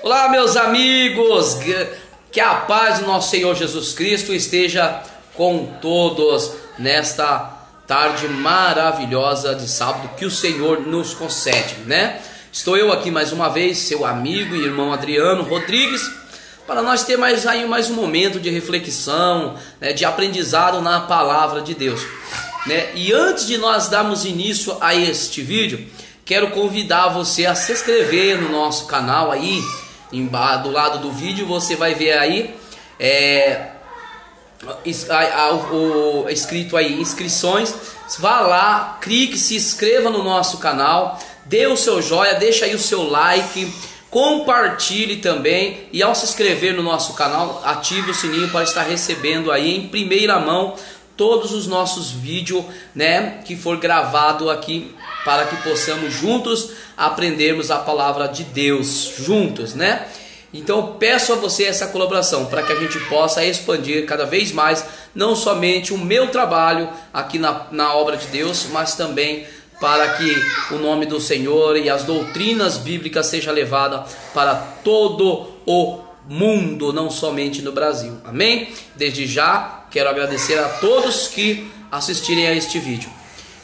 Olá, meus amigos, que a paz do nosso Senhor Jesus Cristo esteja com todos nesta tarde maravilhosa de sábado que o Senhor nos concede, né? Estou eu aqui mais uma vez, seu amigo e irmão Adriano Rodrigues, para nós ter mais um momento de reflexão, né, de aprendizado na palavra de Deus, né? E antes de nós darmos início a este vídeo, quero convidar você a se inscrever no nosso canal aí, do lado do vídeo você vai ver aí escrito aí inscrições. Vá lá, clique, se inscreva no nosso canal, dê o seu joinha, deixa aí o seu like, compartilhe também, e ao se inscrever no nosso canal, ative o sininho para estar recebendo aí em primeira mão todos os nossos vídeos, né, que for gravado aqui, para que possamos juntos aprendermos a palavra de Deus juntos, né? Então peço a você essa colaboração para que a gente possa expandir cada vez mais, não somente o meu trabalho aqui na obra de Deus, mas também para que o nome do Senhor e as doutrinas bíblicas seja levada para todo o mundo, não somente no Brasil. Amém? Desde já quero agradecer a todos que assistirem a este vídeo.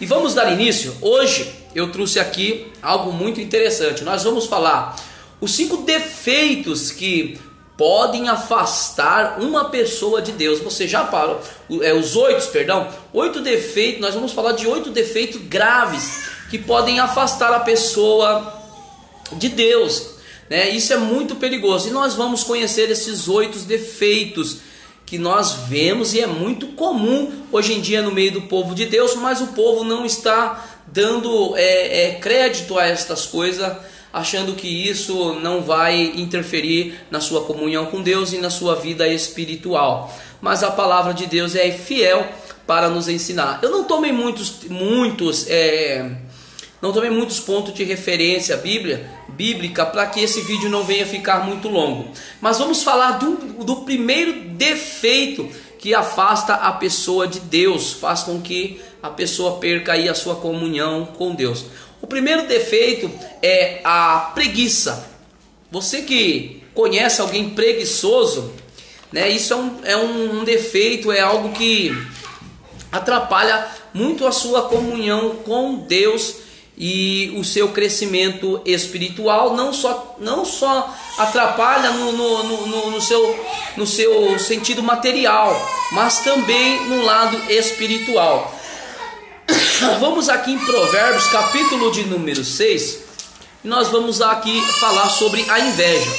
E vamos dar início. Hoje eu trouxe aqui algo muito interessante. Nós vamos falar os 5 defeitos que podem afastar uma pessoa de Deus. Você já parou? Os 8 defeitos. Nós vamos falar de 8 defeitos graves que podem afastar a pessoa de Deus, né? Isso é muito perigoso. E nós vamos conhecer esses 8 defeitos que nós vemos, e é muito comum hoje em dia no meio do povo de Deus, mas o povo não está dando crédito a estas coisas, achando que isso não vai interferir na sua comunhão com Deus e na sua vida espiritual. Mas a palavra de Deus é fiel para nos ensinar. Eu não tomei muitos pontos de referência bíblica para que esse vídeo não venha ficar muito longo. Mas vamos falar do primeiro defeito que afasta a pessoa de Deus, faz com que a pessoa perca aí a sua comunhão com Deus. O primeiro defeito é a preguiça. Você que conhece alguém preguiçoso, né? Isso é um defeito, é algo que atrapalha muito a sua comunhão com Deus e o seu crescimento espiritual. Não só atrapalha no seu sentido material, mas também no lado espiritual. Vamos aqui em Provérbios, capítulo de número 6, e nós vamos aqui falar sobre a inveja.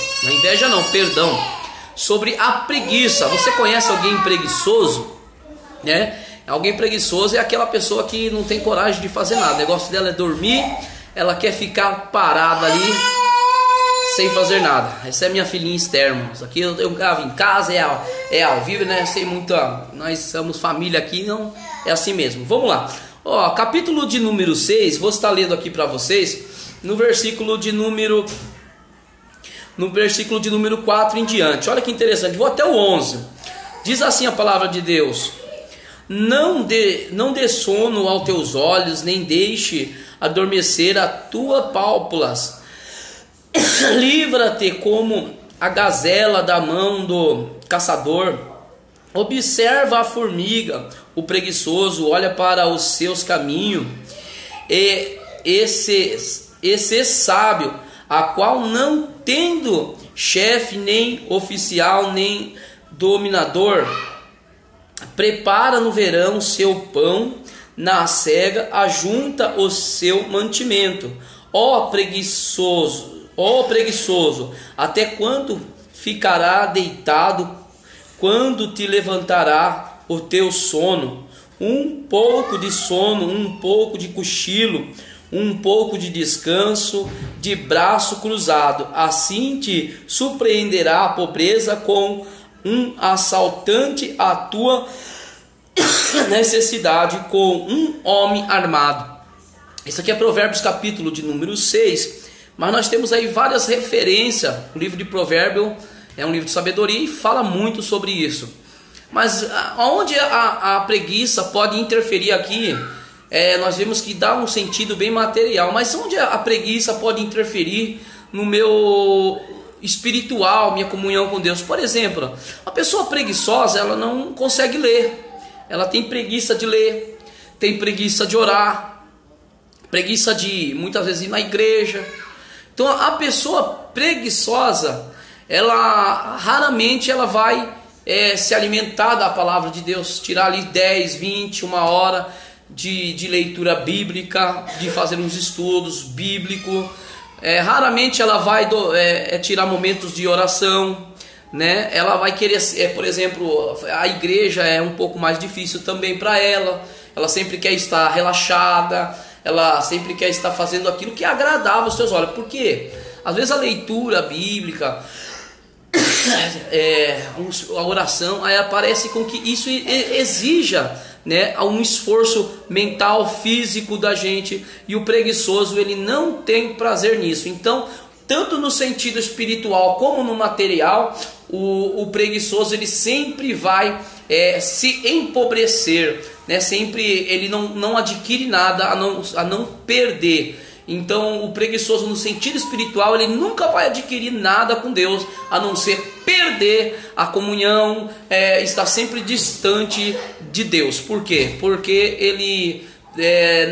Sobre a preguiça. Você conhece alguém preguiçoso, né? Alguém preguiçoso é aquela pessoa que não tem coragem de fazer nada. O negócio dela é dormir, ela quer ficar parada ali sem fazer nada. Essa é minha filhinha externa. Isso aqui eu gravo em casa, é ao vivo, né? Sei muito, nós somos família aqui, não é assim mesmo. Vamos lá. Ó, capítulo de número 6, vou estar lendo aqui para vocês no versículo de número 4 em diante. Olha que interessante, vou até o 11. Diz assim a palavra de Deus: Não dê sono aos teus olhos, nem deixe adormecer a tua pálpebras. Livra-te como a gazela da mão do caçador. Observa a formiga, o preguiçoso olha para os seus caminhos. E esse sábio, a qual não tendo chefe, nem oficial, nem dominador, prepara no verão seu pão, na cega ajunta o seu mantimento. Ó preguiçoso, até quando ficará deitado? Quando te levantará o teu sono? Um pouco de sono, um pouco de cochilo, um pouco de descanso, de braço cruzado. Assim te surpreenderá a pobreza com um assaltante, a tua necessidade com um homem armado. Isso aqui é Provérbios capítulo de número 6, mas nós temos aí várias referências. O livro de Provérbios é um livro de sabedoria e fala muito sobre isso. Mas onde a preguiça pode interferir aqui, nós vemos que dá um sentido bem material. Mas onde a preguiça pode interferir no meu espiritual, minha comunhão com Deus. Por exemplo, a pessoa preguiçosa, ela não consegue ler, ela tem preguiça de ler, tem preguiça de orar, preguiça de muitas vezes ir na igreja. Então a pessoa preguiçosa, ela raramente ela vai se alimentar da palavra de Deus, tirar ali 10, 20, uma hora de leitura bíblica, de fazer uns estudos bíblicos. Raramente ela vai tirar momentos de oração, né? Ela vai querer, por exemplo, a igreja é um pouco mais difícil também para ela. Ela sempre quer estar relaxada, ela sempre quer estar fazendo aquilo que é agradável aos seus olhos. Por quê? Às vezes a leitura bíblica, a oração, aí aparece com que isso exija, né, um esforço mental, físico da gente, e o preguiçoso ele não tem prazer nisso. Então, tanto no sentido espiritual como no material, o preguiçoso ele sempre vai se empobrecer, né? Sempre ele não adquire nada a não perder. Então o preguiçoso no sentido espiritual ele nunca vai adquirir nada com Deus, a não ser perder a comunhão, estar sempre distante de Deus. Por quê? Porque ele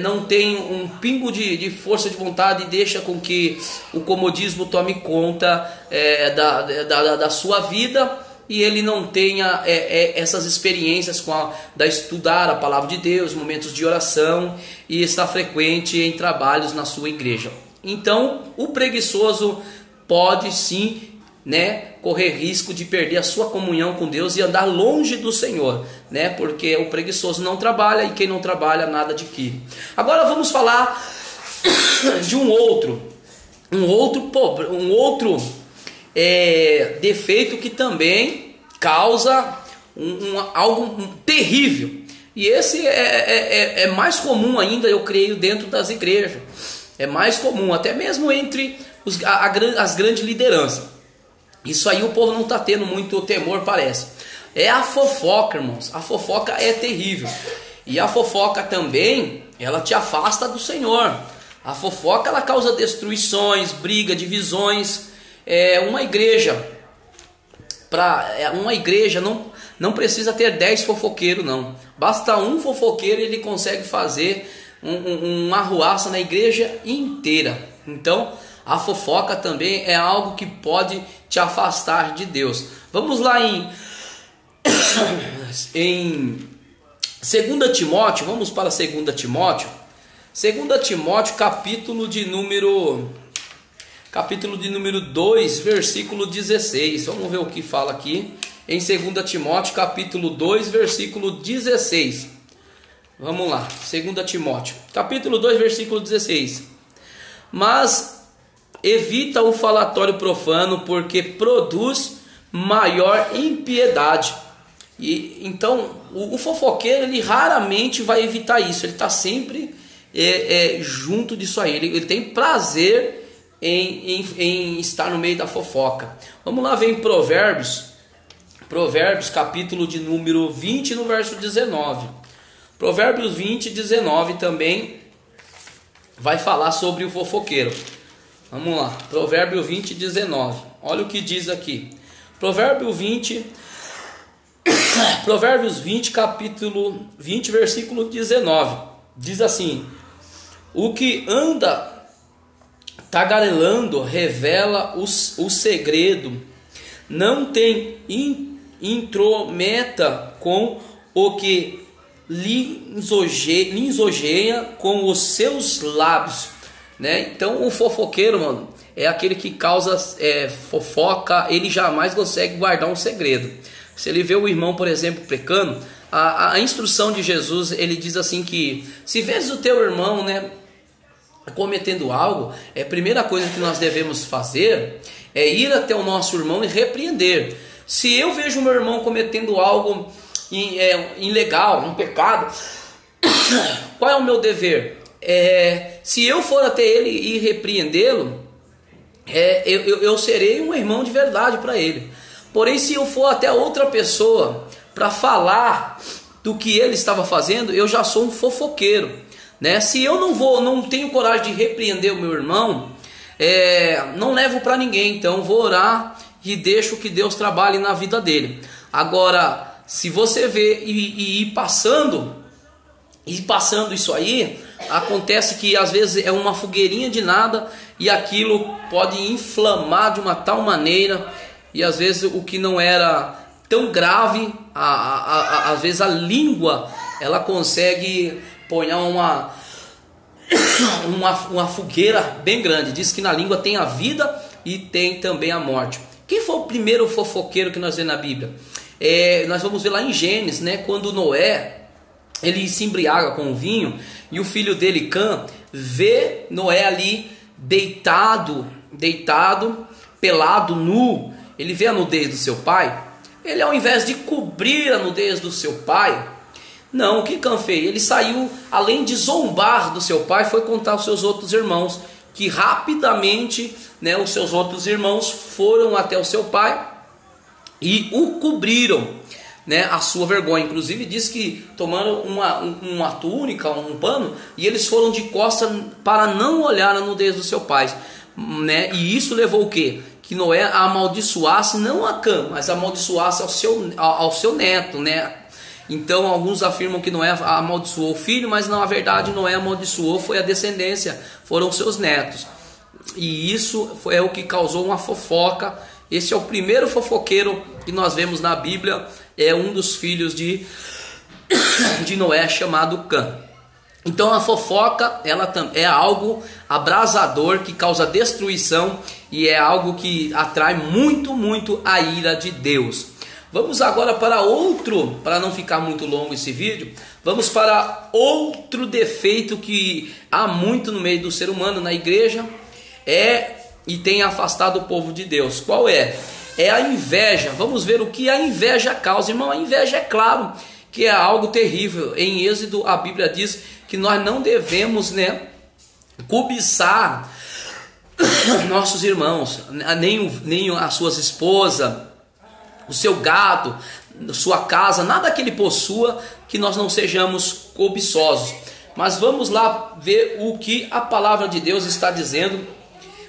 não tem um pingo de força de vontade e deixa com que o comodismo tome conta da sua vida, e ele não tenha essas experiências da estudar a palavra de Deus, momentos de oração, e estar frequente em trabalhos na sua igreja. Então o preguiçoso pode sim, né, correr risco de perder a sua comunhão com Deus e andar longe do Senhor, né? Porque o preguiçoso não trabalha, e quem não trabalha nada adquire. Agora vamos falar de um outro defeito que também causa algo terrível, e esse é mais comum ainda, eu creio, dentro das igrejas. É mais comum, até mesmo entre as grandes lideranças. Isso aí o povo não está tendo muito temor, parece. É a fofoca, irmãos. A fofoca é terrível. E a fofoca também, ela te afasta do Senhor. A fofoca, ela causa destruições, briga, divisões. Uma igreja não precisa ter 10 fofoqueiros, não. Basta um fofoqueiro e ele consegue fazer uma arruaça na igreja inteira. Então a fofoca também é algo que pode te afastar de Deus. Vamos lá em 2 Timóteo, vamos para 2 Timóteo. 2 Timóteo, capítulo de número 2, versículo 16. Vamos ver o que fala aqui em 2 Timóteo, capítulo 2, versículo 16. Vamos lá, 2 Timóteo, capítulo 2, versículo 16. Mas evita o falatório profano, porque produz maior impiedade. E então o fofoqueiro ele raramente vai evitar isso. Ele está sempre junto disso aí. Ele tem prazer em estar no meio da fofoca. Vamos lá ver em Provérbios, capítulo de número 20, no verso 19. Provérbios 20, 19 também vai falar sobre o fofoqueiro. Vamos lá, Provérbio 20, 19. Olha o que diz aqui. Provérbios 20, capítulo 20, versículo 19. Diz assim: o que anda tagarelando revela o segredo. Não tem intrometa com o que lisonjeia com os seus lábios. Né? Então o fofoqueiro, mano, é aquele que causa fofoca. Ele jamais consegue guardar um segredo. Se ele vê o irmão, por exemplo, pecando, a instrução de Jesus, ele diz assim que se vês o teu irmão, né, cometendo algo, a primeira coisa que nós devemos fazer é ir até o nosso irmão e repreender. Se eu vejo o meu irmão cometendo algo ilegal, um pecado, qual é o meu dever? Se eu for até ele e repreendê-lo, eu serei um irmão de verdade para ele. Porém, se eu for até outra pessoa para falar do que ele estava fazendo, eu já sou um fofoqueiro, né? Se eu não tenho coragem de repreender o meu irmão, não levo para ninguém, então vou orar e deixo que Deus trabalhe na vida dele. Agora, se você vê e ir passando isso aí, acontece que às vezes é uma fogueirinha de nada e aquilo pode inflamar de uma tal maneira, e às vezes o que não era tão grave, às vezes a língua ela consegue pôr uma fogueira bem grande. Diz que na língua tem a vida e tem também a morte. Quem foi o primeiro fofoqueiro que nós vemos na Bíblia? Nós vamos ver lá em Gênesis, né, quando Noé ele se embriaga com o vinho e o filho dele, Cã, vê Noé ali deitado, pelado, nu. Ele vê a nudez do seu pai. Ele, ao invés de cobrir a nudez do seu pai, não, o que Cã fez? Ele saiu, além de zombar do seu pai, foi contar aos seus outros irmãos, que rapidamente, né, os seus outros irmãos foram até o seu pai e o cobriram, né, a sua vergonha. Inclusive diz que tomaram uma túnica, um pano, e eles foram de costas para não olhar a nudez do seu pai, né? E isso levou o quê? Que Noé amaldiçoasse não a Cã, mas amaldiçoasse ao seu neto, né? Então alguns afirmam que Noé amaldiçoou o filho, mas na verdade Noé amaldiçoou foi a descendência, foram seus netos. E isso é o que causou uma fofoca. Esse é o primeiro fofoqueiro que nós vemos na Bíblia, é um dos filhos de Noé, chamado Cã. Então a fofoca ela é algo abrasador que causa destruição e é algo que atrai muito a ira de Deus. Vamos agora para outro, para não ficar muito longo esse vídeo, vamos para outro defeito que há muito no meio do ser humano, na igreja, e tem afastado o povo de Deus. Qual é? É a inveja. Vamos ver o que a inveja causa. Irmão, a inveja é claro que é algo terrível. Em Êxodo a Bíblia diz que nós não devemos, né, cobiçar nossos irmãos, nem as suas esposas, o seu gado, sua casa, nada que ele possua, que nós não sejamos cobiçosos. Mas vamos lá ver o que a palavra de Deus está dizendo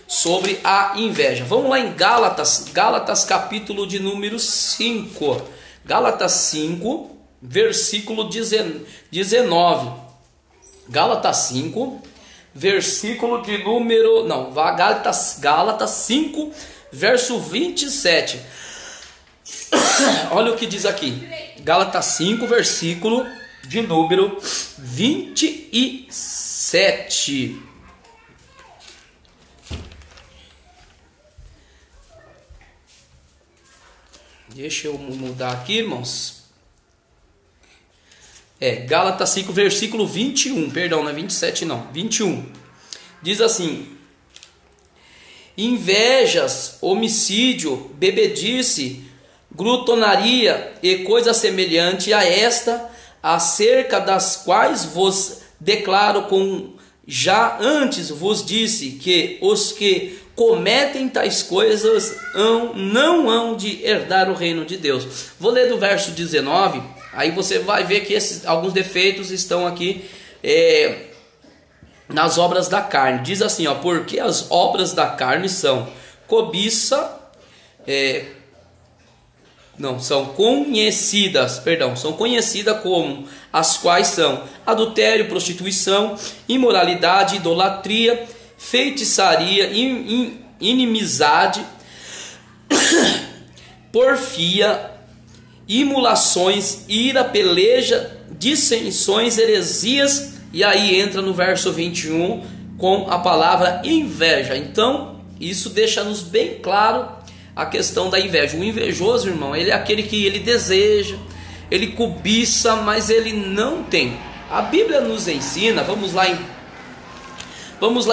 sobre a inveja. Vamos lá em Gálatas capítulo de número 5. Gálatas 5, versículo 19. Gálatas 5, versículo de número... Não, Gálatas 5, verso 27. Olha o que diz aqui. Gálatas 5, versículo de número 27. Deixa eu mudar aqui, irmãos. Gálatas 5, versículo 21. Perdão, não é 27 não, 21. Diz assim: invejas, homicídio, bebedice, glutonaria e coisa semelhante a esta, acerca das quais vos declaro, como já antes vos disse, que os que cometem tais coisas não hão de herdar o reino de Deus. Vou ler do verso 19, aí você vai ver que alguns defeitos estão aqui nas obras da carne. Diz assim, porque as obras da carne são cobiça, são conhecidas como as quais são adultério, prostituição, imoralidade, idolatria, feitiçaria, inimizade, porfia, imulações, ira, peleja, dissensões, heresias. E aí entra no verso 21 com a palavra inveja. Então isso deixa-nos bem claro a questão da inveja. O invejoso, irmão, ele é aquele que ele deseja, ele cobiça, mas ele não tem. A Bíblia nos ensina, vamos lá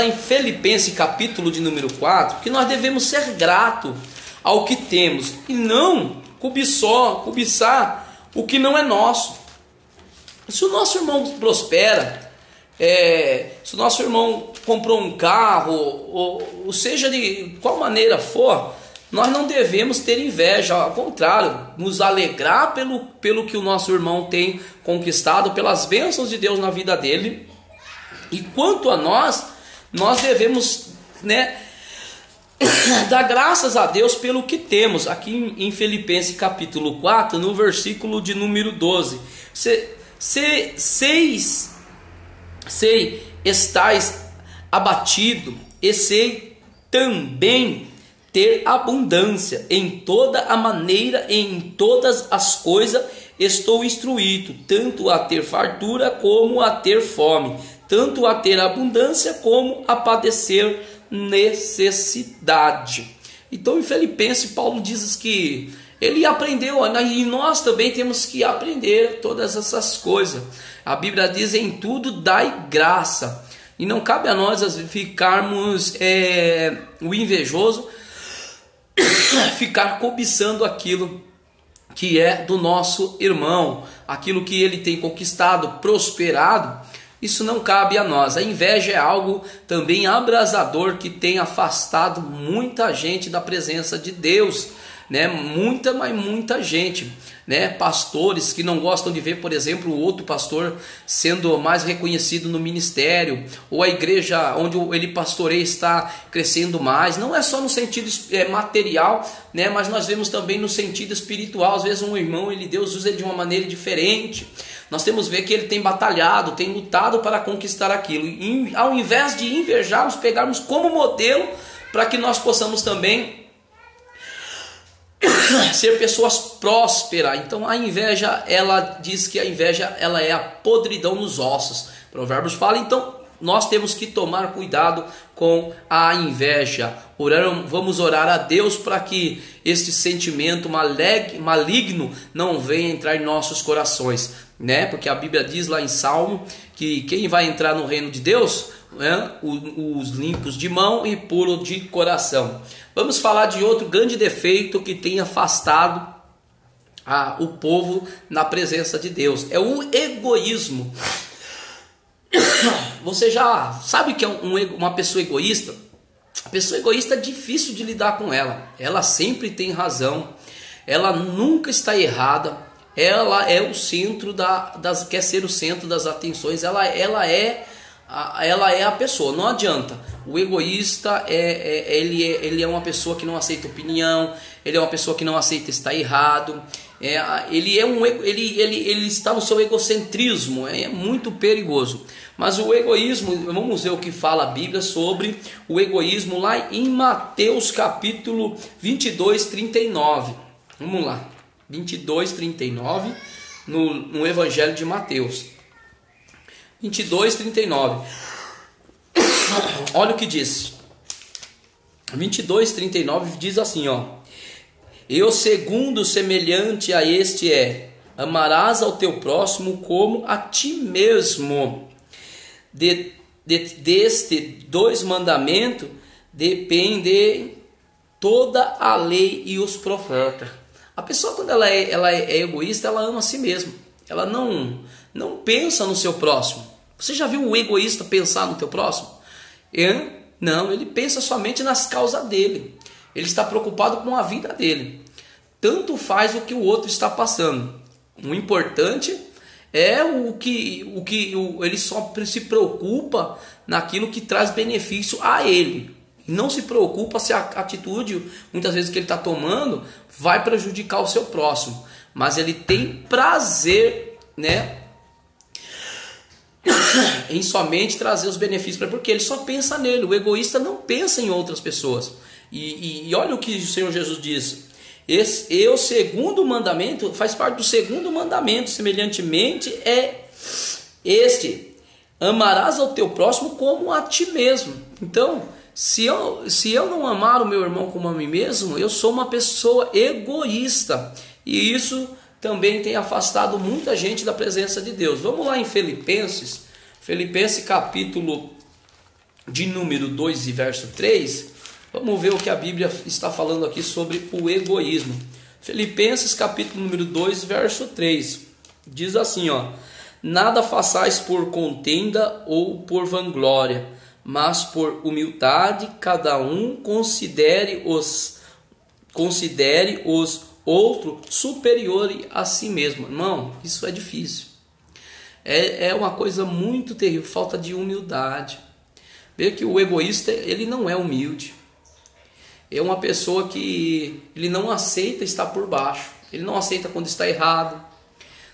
em Filipenses capítulo de número 4, que nós devemos ser gratos ao que temos e não cobiçar o que não é nosso. Se o nosso irmão prospera, se o nosso irmão comprou um carro, ou seja de qual maneira for, nós não devemos ter inveja, ao contrário, nos alegrar pelo que o nosso irmão tem conquistado, pelas bênçãos de Deus na vida dele. E quanto a nós devemos, Dá graças a Deus pelo que temos. Aqui em Filipenses capítulo 4, no versículo de número 12. Sei estais abatido, e sei também ter abundância em toda a maneira, em todas as coisas estou instruído, tanto a ter fartura como a ter fome, tanto a ter abundância como a padecer necessidade. Então em Filipenses Paulo diz que ele aprendeu, e nós também temos que aprender todas essas coisas. A Bíblia diz: em tudo dai graça. E não cabe a nós ficarmos o invejoso, ficar cobiçando aquilo que é do nosso irmão, aquilo que ele tem conquistado, prosperado. Isso não cabe a nós. A inveja é algo também abrasador que tem afastado muita gente da presença de Deus, né? Muita gente, né? Pastores que não gostam de ver, por exemplo, o outro pastor sendo mais reconhecido no ministério, ou a igreja onde ele pastoreia está crescendo mais. Não é só no sentido material, né? Mas nós vemos também no sentido espiritual. Às vezes um irmão, Deus usa ele de uma maneira diferente. Nós temos que ver que ele tem batalhado, tem lutado para conquistar aquilo. E ao invés de invejarmos, pegarmos como modelo para que nós possamos também ser pessoas prósperas. Então a inveja, ela diz que a inveja, ela é a podridão nos ossos. Provérbios fala. Então nós temos que tomar cuidado com a inveja. Vamos orar a Deus para que este sentimento maligno não venha entrar em nossos corações, né? Porque a Bíblia diz lá em Salmo que quem vai entrar no reino de Deus, né? Os limpos de mão e puros de coração. Vamos falar de outro grande defeito que tem afastado o povo na presença de Deus. É o egoísmo. Você já sabe que é uma pessoa egoísta? A pessoa egoísta é difícil de lidar com ela. Ela sempre tem razão. Ela nunca está errada. Ela é o centro quer ser o centro das atenções. Ela é a pessoa. Não adianta. O egoísta ele é uma pessoa que não aceita opinião. Ele é uma pessoa que não aceita estar errado. Ele está no seu egocentrismo. É muito perigoso. Mas o egoísmo, vamos ver o que fala a Bíblia sobre o egoísmo lá em Mateus capítulo 22, 39. Vamos lá. 22, 39 no Evangelho de Mateus. 22, 39. Olha o que diz. 22, 39 diz assim, ó: e o segundo semelhante a este amarás ao teu próximo como a ti mesmo. Deste dois mandamentos depende toda a lei e os profetas. A pessoa, quando ela é egoísta, ela ama a si mesma. Ela não pensa no seu próximo. Você já viu o egoísta pensar no teu próximo? Não, ele pensa somente nas causas dele. Ele está preocupado com a vida dele. Tanto faz o que o outro está passando. O importante é ele só se preocupa naquilo que traz benefício a ele. Não se preocupa se a atitude, muitas vezes, que ele está tomando vai prejudicar o seu próximo. Mas ele tem prazer, né, em somente trazer os benefícios para ele, porque ele só pensa nele. O egoísta não pensa em outras pessoas. E olha o que o Senhor Jesus diz. O segundo mandamento faz parte do segundo mandamento. Semelhantemente é este: amarás ao teu próximo como a ti mesmo. Então, se eu não amar o meu irmão como a mim mesmo, eu sou uma pessoa egoísta. E isso também tem afastado muita gente da presença de Deus. Vamos lá em Filipenses capítulo de número 2 e verso 3. Vamos ver o que a Bíblia está falando aqui sobre o egoísmo. Filipenses capítulo número 2, verso 3. Diz assim, ó: nada façais por contenda ou por vanglória, mas por humildade cada um considere os outro superior a si mesmo. Irmão, isso é difícil. É uma coisa muito terrível, falta de humildade. Vê que o egoísta, ele não é humilde. é uma pessoa que ele não aceita estar por baixo, ele não aceita quando está errado,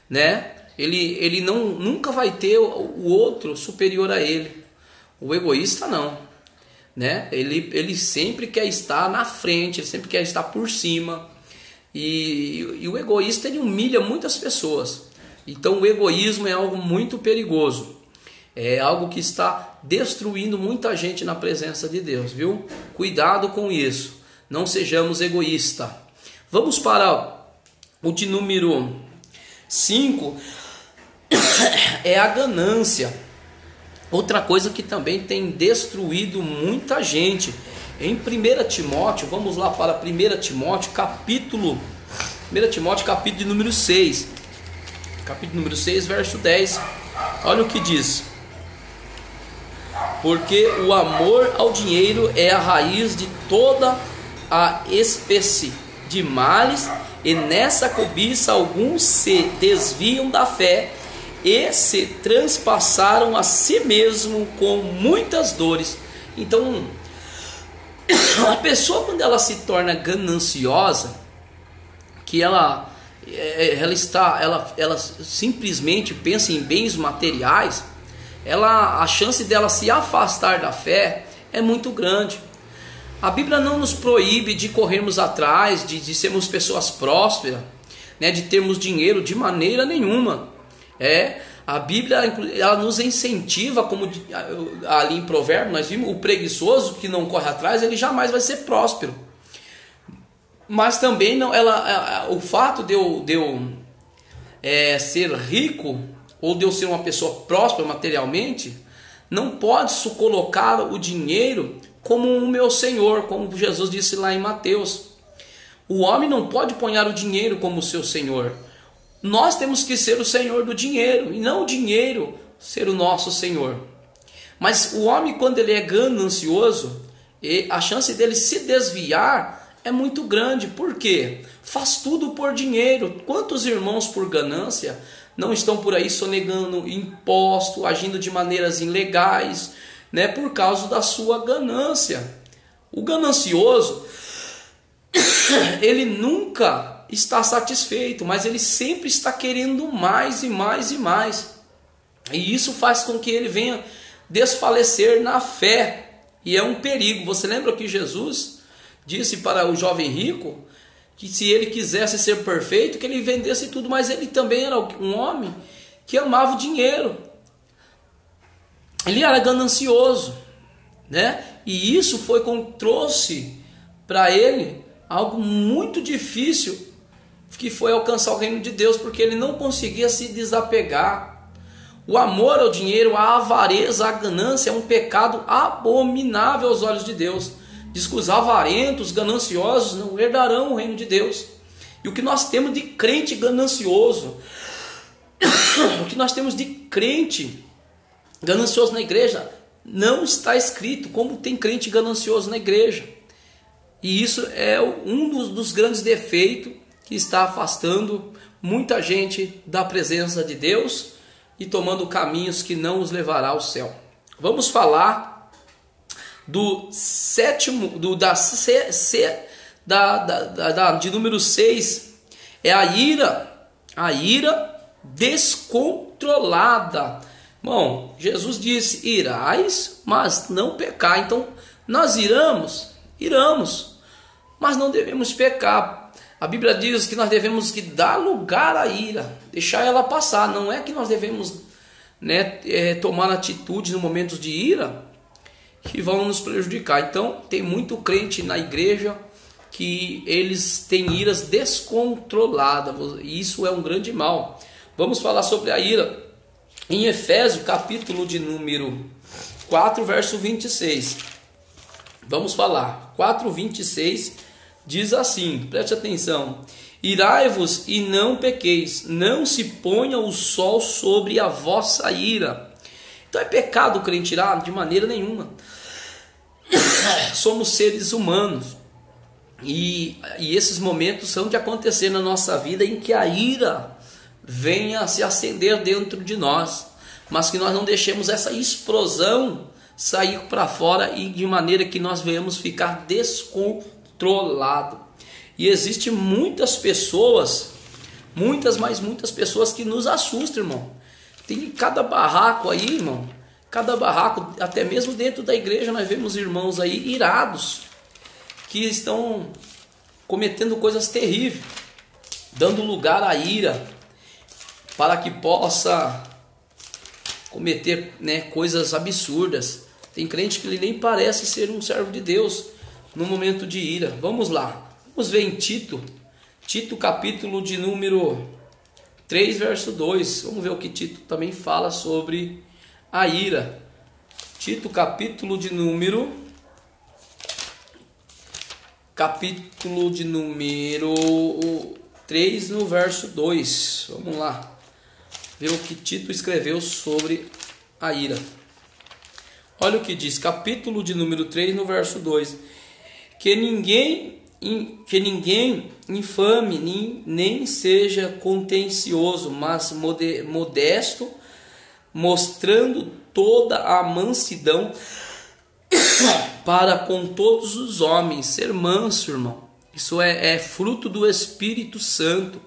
né? Ele nunca vai ter o outro superior a ele. O egoísta não, né? Ele sempre quer estar na frente, ele sempre quer estar por cima. E o egoísta, ele humilha muitas pessoas. Então o egoísmo é algo muito perigoso. É algo que está destruindo muita gente na presença de Deus, viu? Cuidado com isso. Não sejamos egoístas. Vamos para o de número 5. É a ganância. Outra coisa que também tem destruído muita gente. Em 1 Timóteo, vamos lá para 1 Timóteo, capítulo de número 6. Capítulo número 6, verso 10. Olha o que diz. Porque o amor ao dinheiro é a raiz de toda a espécie de males, e nessa cobiça alguns se desviam da fé e se transpassaram a si mesmo com muitas dores. Então, a pessoa, quando ela se torna gananciosa, que ela simplesmente pensa em bens materiais, a chance dela se afastar da fé é muito grande. A Bíblia não nos proíbe de corrermos atrás, de sermos pessoas prósperas, né, de termos dinheiro, de maneira nenhuma. A Bíblia ela nos incentiva, como ali em Provérbios nós vimos, o preguiçoso que não corre atrás, ele jamais vai ser próspero. Mas também não, o fato de eu ser rico, ou de eu ser uma pessoa próspera materialmente, não pode colocar o dinheiro como o meu senhor, como Jesus disse lá em Mateus. O homem não pode pôr o dinheiro como o seu senhor. Nós temos que ser o senhor do dinheiro, e não o dinheiro ser o nosso senhor. Mas o homem, quando ele é ganancioso, a chance dele se desviar é muito grande. Por quê? Faz tudo por dinheiro. Quantos irmãos por ganância não estão por aí sonegando imposto, agindo de maneiras ilegais, né, por causa da sua ganância? O ganancioso, ele nunca está satisfeito, mas ele sempre está querendo mais e mais e mais. E isso faz com que ele venha desfalecer na fé. E é um perigo. Você lembra que Jesus disse para o jovem rico que se ele quisesse ser perfeito, que ele vendesse tudo, mas ele também era um homem que amava o dinheiro. Ele era ganancioso, né? E isso trouxe para ele algo muito difícil, que foi alcançar o reino de Deus, porque ele não conseguia se desapegar. O amor ao dinheiro, a avareza, a ganância é um pecado abominável aos olhos de Deus. Diz que os avarentos, gananciosos não herdarão o reino de Deus. E o que nós temos de crente ganancioso, o que nós temos de crente ganancioso na igreja, não está escrito como tem crente ganancioso na igreja. E isso é um dos grandes defeitos que está afastando muita gente da presença de Deus e tomando caminhos que não os levará ao céu. Vamos falar do sétimo, de número 6, é a ira descontrolada. Bom, Jesus disse: irais, mas não pecar. Então, nós iramos, mas não devemos pecar. A Bíblia diz que nós devemos que dar lugar à ira, deixar ela passar. Não é que nós devemos, né, tomar atitudes no momentos de ira que vão nos prejudicar. Então, tem muito crente na igreja que eles têm iras descontroladas, e isso é um grande mal. Vamos falar sobre a ira em Efésios, capítulo de número 4, verso 26. Vamos falar. 4:26 diz assim, preste atenção: irai-vos e não pequeis, não se ponha o sol sobre a vossa ira. Então é pecado o crente irar? De maneira nenhuma. Somos seres humanos, e esses momentos são de acontecer na nossa vida em que a ira venha a se acender dentro de nós, mas que nós não deixemos essa explosão sair para fora e de maneira que nós venhamos ficar descontrolado. E existe muitas pessoas, mas muitas pessoas que nos assustam, irmão. Tem cada barraco aí, irmão. Cada barraco, até mesmo dentro da igreja, nós vemos irmãos aí irados, que estão cometendo coisas terríveis, dando lugar à ira, para que possa cometer, né, coisas absurdas. Tem crente que ele nem parece ser um servo de Deus no momento de ira. Vamos lá, vamos ver em Tito, capítulo de número 3, verso 2. Vamos ver o que Tito também fala sobre a ira. Tito, capítulo de número 3, no verso 2. Vamos lá ver o que Tito escreveu sobre a ira. Olha o que diz, capítulo de número 3, no verso 2. Que ninguém infame, nem seja contencioso, mas modesto, mostrando toda a mansidão para com todos os homens. Ser manso, irmão, isso é fruto do Espírito Santo,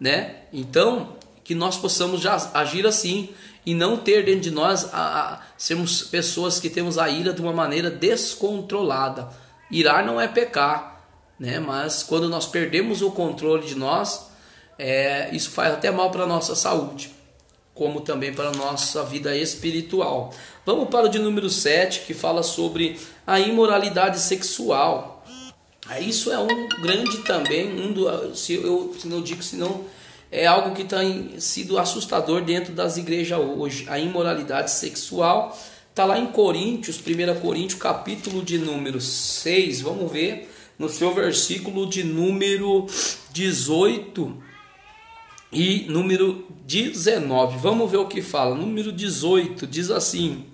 né? Então, que nós possamos já agir assim e não ter dentro de nós sermos pessoas que temos a ira de uma maneira descontrolada. Irar não é pecar, né? Mas quando nós perdemos o controle de nós, isso faz até mal para a nossa saúde, como também para a nossa vida espiritual. Vamos para o de número 7, que fala sobre a imoralidade sexual. Isso é um grande também, é algo que tem sido assustador dentro das igrejas hoje. A imoralidade sexual está lá em Coríntios, 1 Coríntios, capítulo de número 6. Vamos ver no seu versículo de número 18 e número 19. Vamos ver o que fala. Número 18 diz assim: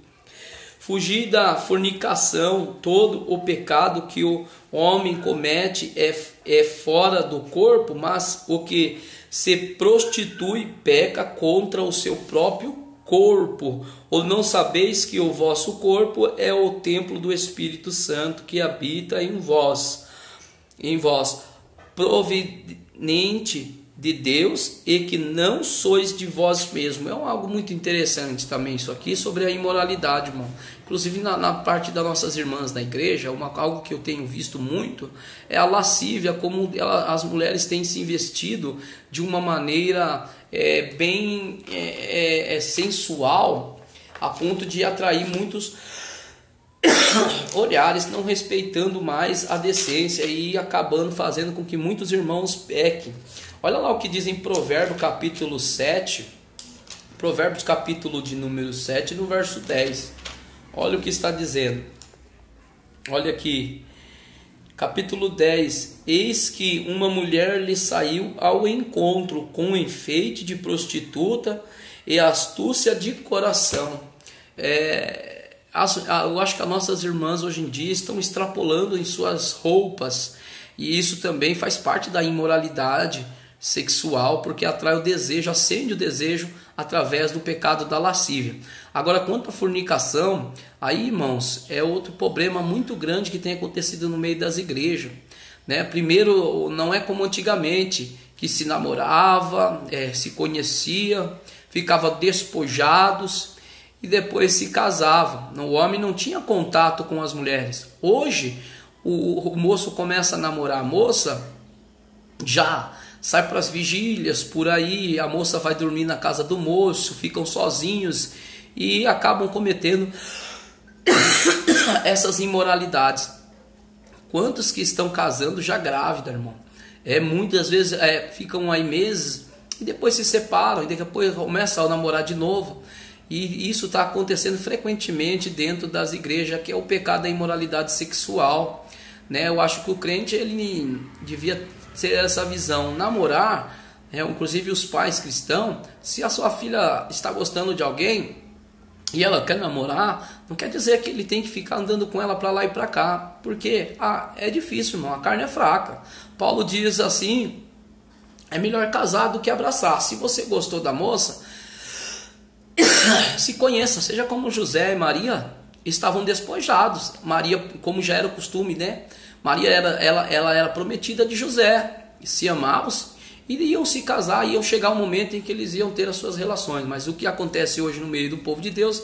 fugir da fornicação. Todo o pecado que o homem comete é fora do corpo, mas o que se prostitui peca contra o seu próprio corpo. Ou não sabeis que o vosso corpo é o templo do Espírito Santo que habita em vós, proveniente de Deus, e que não sois de vós mesmos. É algo muito interessante também isso aqui sobre a imoralidade, irmão. Inclusive na parte das nossas irmãs da igreja, algo que eu tenho visto muito é a lascívia, como as mulheres têm se investido de uma maneira bem sensual, a ponto de atrair muitos olhares, não respeitando mais a decência e acabando fazendo com que muitos irmãos pequem. Olha lá o que diz em Provérbios capítulo 7, Provérbios capítulo de número 7, no verso 10. Olha o que está dizendo. Olha aqui, capítulo 10. Eis que uma mulher lhe saiu ao encontro com enfeite de prostituta e astúcia de coração. Eu acho que as nossas irmãs hoje em dia estão extrapolando em suas roupas, e isso também faz parte da imoralidade sexual, porque atrai o desejo, acende o desejo através do pecado da lascívia. Agora, quanto à fornicação, aí, irmãos, é outro problema muito grande que tem acontecido no meio das igrejas, né? Primeiro, não é como antigamente, que se namorava, se conhecia, ficava despojados e depois se casava. O homem não tinha contato com as mulheres. Hoje, o moço começa a namorar a moça, já sai para as vigílias por aí, a moça vai dormir na casa do moço, ficam sozinhos e acabam cometendo essas imoralidades. Quantos que estão casando já grávida, irmão? Muitas vezes ficam aí meses e depois se separam e depois começam a namorar de novo. E isso está acontecendo frequentemente dentro das igrejas, que é o pecado da imoralidade sexual, né? Eu acho que o crente ele devia ter essa visão, namorar, inclusive os pais cristãos, se a sua filha está gostando de alguém e ela quer namorar, não quer dizer que ele tem que ficar andando com ela para lá e para cá, porque é difícil, irmão, a carne é fraca. Paulo diz assim: é melhor casar do que abraçar. Se você gostou da moça, se conheça, seja como José e Maria estavam despojados. Maria, como já era o costume, né? Maria ela era prometida de José, e se amavam, iriam se casar, iam chegar um momento em que eles iam ter as suas relações. Mas o que acontece hoje no meio do povo de Deus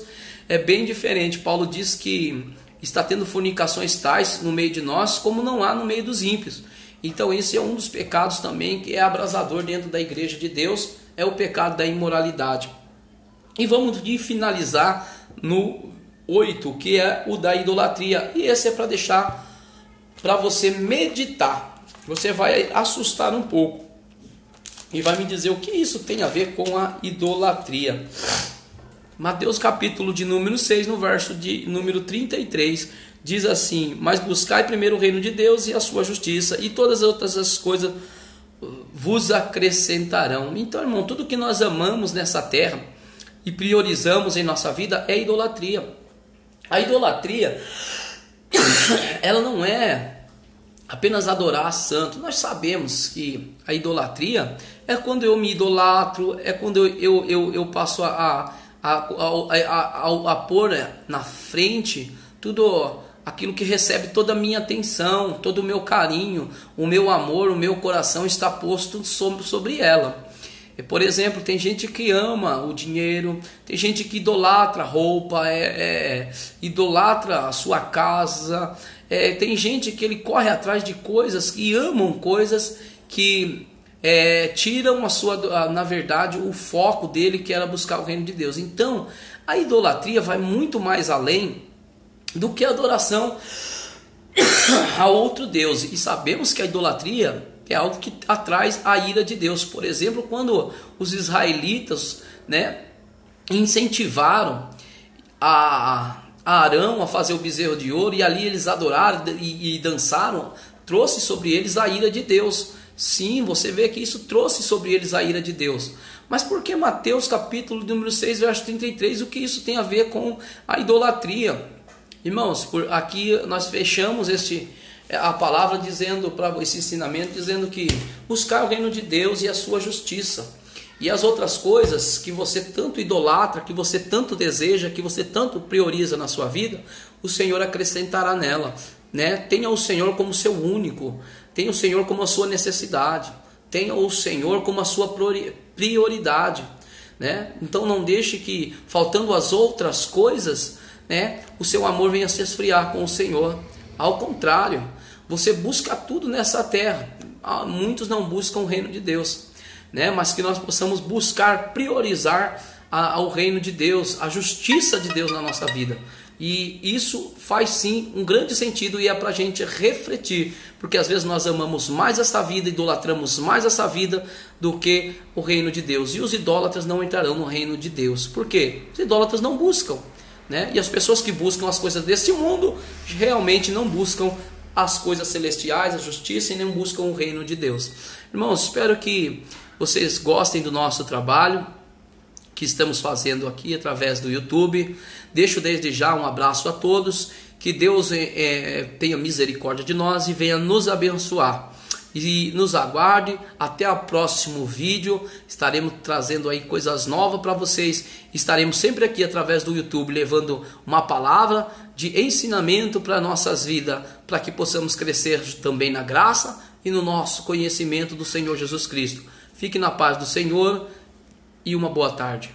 é bem diferente. Paulo diz que está tendo fornicações tais no meio de nós como não há no meio dos ímpios. Então esse é um dos pecados também que é abrasador dentro da igreja de Deus, é o pecado da imoralidade. E vamos finalizar no 8, que é o da idolatria. E esse é para deixar para você meditar. Você vai assustar um pouco e vai me dizer o que isso tem a ver com a idolatria. Mateus capítulo de número 6, no verso de número 33, diz assim: mas buscai primeiro o reino de Deus e a sua justiça, e todas as outras coisas vos acrescentarão. Então, irmão, tudo que nós amamos nessa terra e priorizamos em nossa vida é idolatria. A idolatria, ela não é apenas adorar santo. Nós sabemos que a idolatria é quando eu me idolatro, é quando eu passo a pôr na frente tudo aquilo que recebe toda a minha atenção, todo o meu carinho, o meu amor, o meu coração está posto sobre ela. Por exemplo, tem gente que ama o dinheiro, tem gente que idolatra a roupa, idolatra a sua casa, tem gente que ele corre atrás de coisas, que amam coisas que tiram na verdade, o foco dele, que era buscar o reino de Deus. Então, a idolatria vai muito mais além do que a adoração a outro Deus. E sabemos que a idolatria é algo que atrai a ira de Deus. Por exemplo, quando os israelitas, incentivaram a Arão a fazer o bezerro de ouro, e ali eles adoraram e dançaram, trouxe sobre eles a ira de Deus. Sim, você vê que isso trouxe sobre eles a ira de Deus. Mas por que Mateus capítulo número 6, verso 33, o que isso tem a ver com a idolatria? Irmãos, aqui nós fechamos a palavra dizendo, para esse ensinamento, dizendo que buscar o reino de Deus e a sua justiça, e as outras coisas que você tanto idolatra, que você tanto deseja, que você tanto prioriza na sua vida, o Senhor acrescentará nela. Tenha o Senhor como seu único, tenha o Senhor como a sua necessidade, tenha o Senhor como a sua prioridade. Então não deixe que, faltando as outras coisas, o seu amor venha se esfriar com o Senhor. Ao contrário, você busca tudo nessa terra. Muitos não buscam o reino de Deus, mas que nós possamos buscar, priorizar o reino de Deus, a justiça de Deus na nossa vida. E isso faz sim um grande sentido, e é para a gente refletir, porque às vezes nós amamos mais essa vida, idolatramos mais essa vida do que o reino de Deus. E os idólatras não entrarão no reino de Deus. Por quê? Os idólatras não buscam. E as pessoas que buscam as coisas deste mundo realmente não buscam as coisas celestiais, a justiça, e nem buscam o reino de Deus. Irmãos, espero que vocês gostem do nosso trabalho que estamos fazendo aqui através do YouTube. Deixo desde já um abraço a todos, que Deus tenha misericórdia de nós e venha nos abençoar. E nos aguarde até o próximo vídeo. Estaremos trazendo aí coisas novas para vocês. Estaremos sempre aqui através do YouTube, levando uma palavra de ensinamento para nossas vidas, para que possamos crescer também na graça e no nosso conhecimento do Senhor Jesus Cristo. Fique na paz do Senhor e uma boa tarde.